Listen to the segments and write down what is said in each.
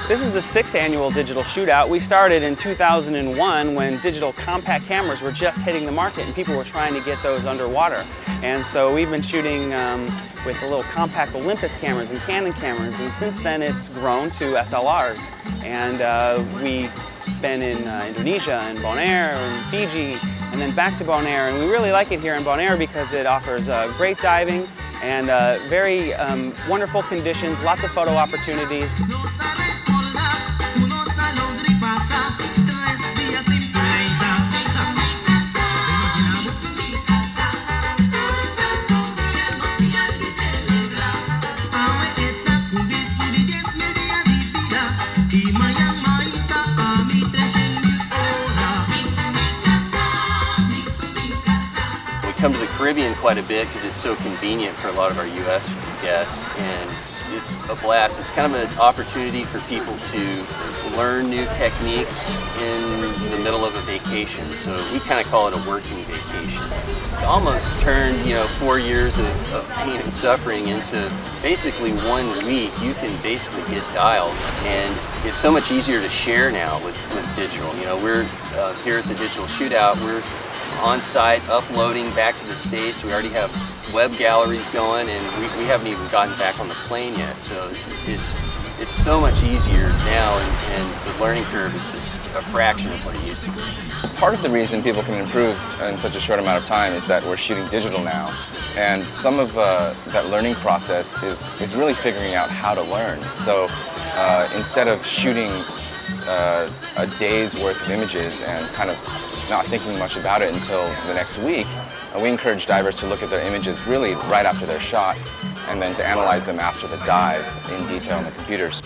This is the 6th annual Digital Shootout. We started in 2001 when digital compact cameras were just hitting the market and people were trying to get those underwater. And so we've been shooting with the little compact Olympus cameras and Canon cameras, and since then it's grown to SLRs. And we've been in Indonesia and Bonaire and Fiji, and then back to Bonaire. And we really like it here in Bonaire because it offers great diving and very wonderful conditions, lots of photo opportunities. Come to the Caribbean quite a bit because it's so convenient for a lot of our U.S. guests, and it's a blast. It's kind of an opportunity for people to learn new techniques in the middle of a vacation. So we kind of call it a working vacation. It's almost turned, 4 years of pain and suffering into basically 1 week. You can basically get dialed, and it's so much easier to share now with digital. We're here at the Digital Shootout. We're on site, uploading back to the States. We already have web galleries going, and we haven't even gotten back on the plane yet. So it's so much easier now, and the learning curve is just a fraction of what it used to be. Part of the reason people can improve in such a short amount of time is that we're shooting digital now, and some of that learning process is really figuring out how to learn. So instead of shooting a day's worth of images and kind of not thinking much about it until the next week, we encourage divers to look at their images really right after their shot, and then to analyze them after the dive in detail on the computers.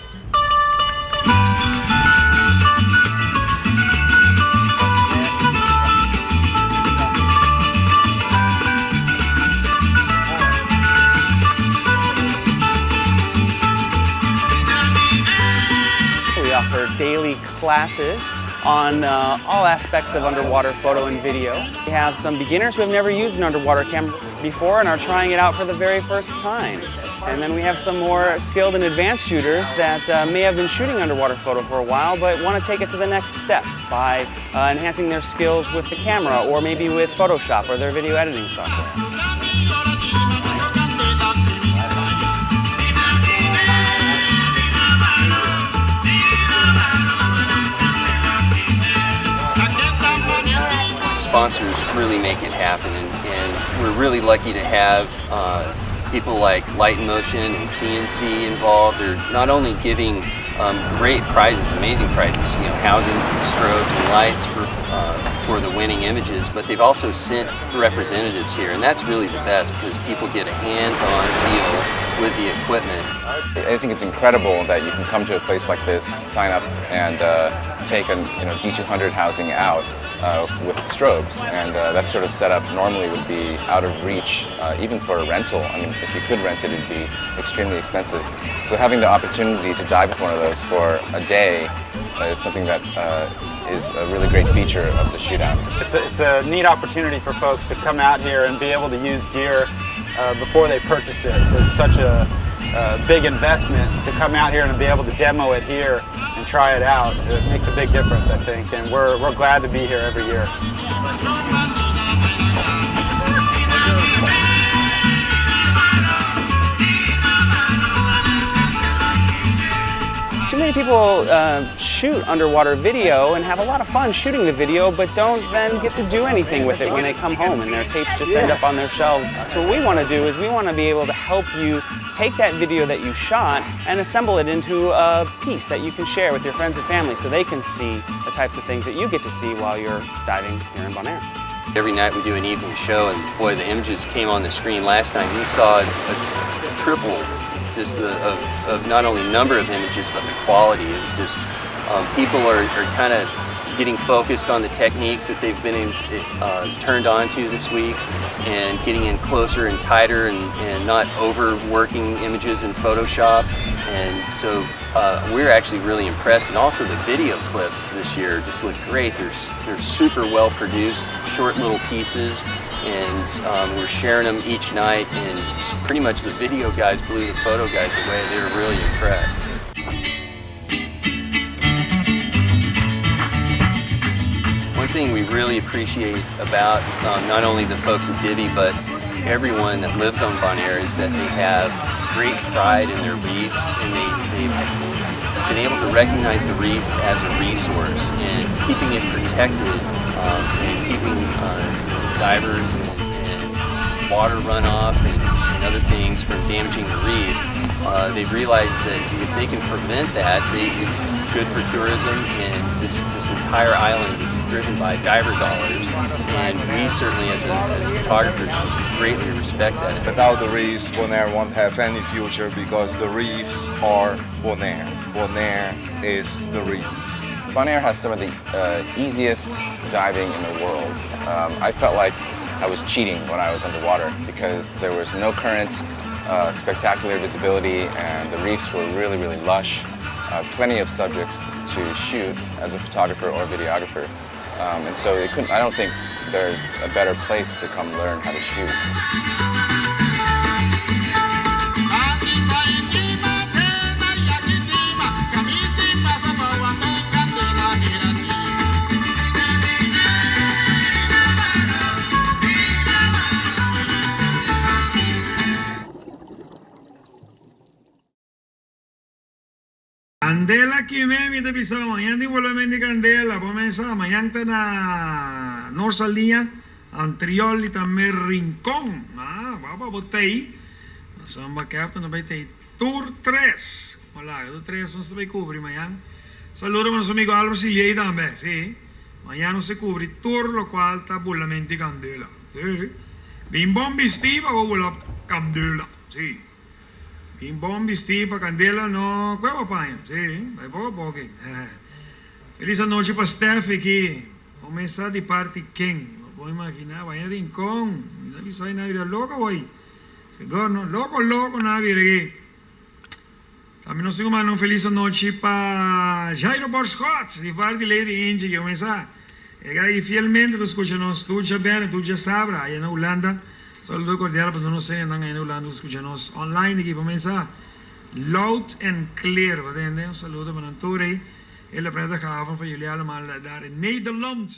We offer daily classes on all aspects of underwater photo and video. We have some beginners who have never used an underwater camera before and are trying it out for the very first time. And then we have some more skilled and advanced shooters that may have been shooting underwater photo for a while but want to take it to the next step by enhancing their skills with the camera, or maybe with Photoshop or their video editing software. Sponsors really make it happen, and we're really lucky to have people like Light in Motion and CNC involved. They're not only giving great prizes, amazing prizes, housings and strobes and lights for the winning images, but they've also sent representatives here, and that's really the best because people get a hands-on feel with the equipment. I think it's incredible that you can come to a place like this, sign up, and take a D200 housing out with strobes, and that sort of setup normally would be out of reach, even for a rental. I mean, if you could rent it, it'd be extremely expensive. So having the opportunity to dive with one of those for a day is something that is a really great feature of the shootout. It's a neat opportunity for folks to come out here and be able to use gear before they purchase it. It's such a big investment to come out here and be able to demo it here and try it out. It makes a big difference, I think, and we're glad to be here every year. Too many people shoot underwater video and have a lot of fun shooting the video, but don't then get to do anything with it when they come home, and their tapes just end up on their shelves. So what we want to do is we want to be able to help you take that video that you shot and assemble it into a piece that you can share with your friends and family so they can see the types of things that you get to see while you're diving here in Bonaire. Every night we do an evening show, and boy, the images came on the screen. Last night we saw a triple just of not only number of images but the quality. It was just people are kind of getting focused on the techniques that they've been turned on to this week, and getting in closer and tighter, and not overworking images in Photoshop. And so we're actually really impressed, and also the video clips this year just look great. They're super well produced, short little pieces, and we're sharing them each night, and pretty much the video guys blew the photo guys away. They were really impressed. thing we really appreciate about not only the folks at Divi, but everyone that lives on Bonaire is that they have great pride in their reefs, and they've been able to recognize the reef as a resource and keeping it protected and keeping divers and water runoff and other things from damaging the reef. They've realized that if they can prevent that, it's good for tourism, and this entire island is driven by diver dollars, and we certainly as photographers greatly respect that. Without the reefs, Bonaire won't have any future because the reefs are Bonaire. Bonaire is the reefs. Bonaire has some of the easiest diving in the world. I felt like I was cheating when I was underwater because there was no current, spectacular visibility, and the reefs were really, really lush. Plenty of subjects to shoot as a photographer or videographer. And so I don't think there's a better place to come learn how to shoot. Candela Kimemi te pisava amanhã de volamento de Candela, começa amanhã tá na nossa linha, Antrioli também Rincón, vamos botar aí, nós vamos aqui, nós vai ter Tour 3, olá, o 3 nós vai cobrir amanhã, saludo a nosso amigo Álvaro Silhei também, sim, amanhã nós se cobre Tour, lo qual tá volamento de Candela, sim, bem bom vestido para volar Candela, sim. In bom vestido para Candela, no, qua papai, sì, vai poco. Felice noche para Steph aqui, começar de parte quem, puoi immaginare, vai a Rincón, non sai nada loco hoy, seguro, loco, nada aqui. Também nós temos uma feliz noite para Jairo Borscott, de parte de Lady Angie, que começar. E aí, fielmente, tu escucha nós, tu já bem, tu já sabe, aí na Holanda. Saludo cordiale per non sei andando in Holanda, scusianos online che comincia loud and clear, va bene? Un saluto per Antore e la preda che avevano per jullie allemaal daar in Nederland.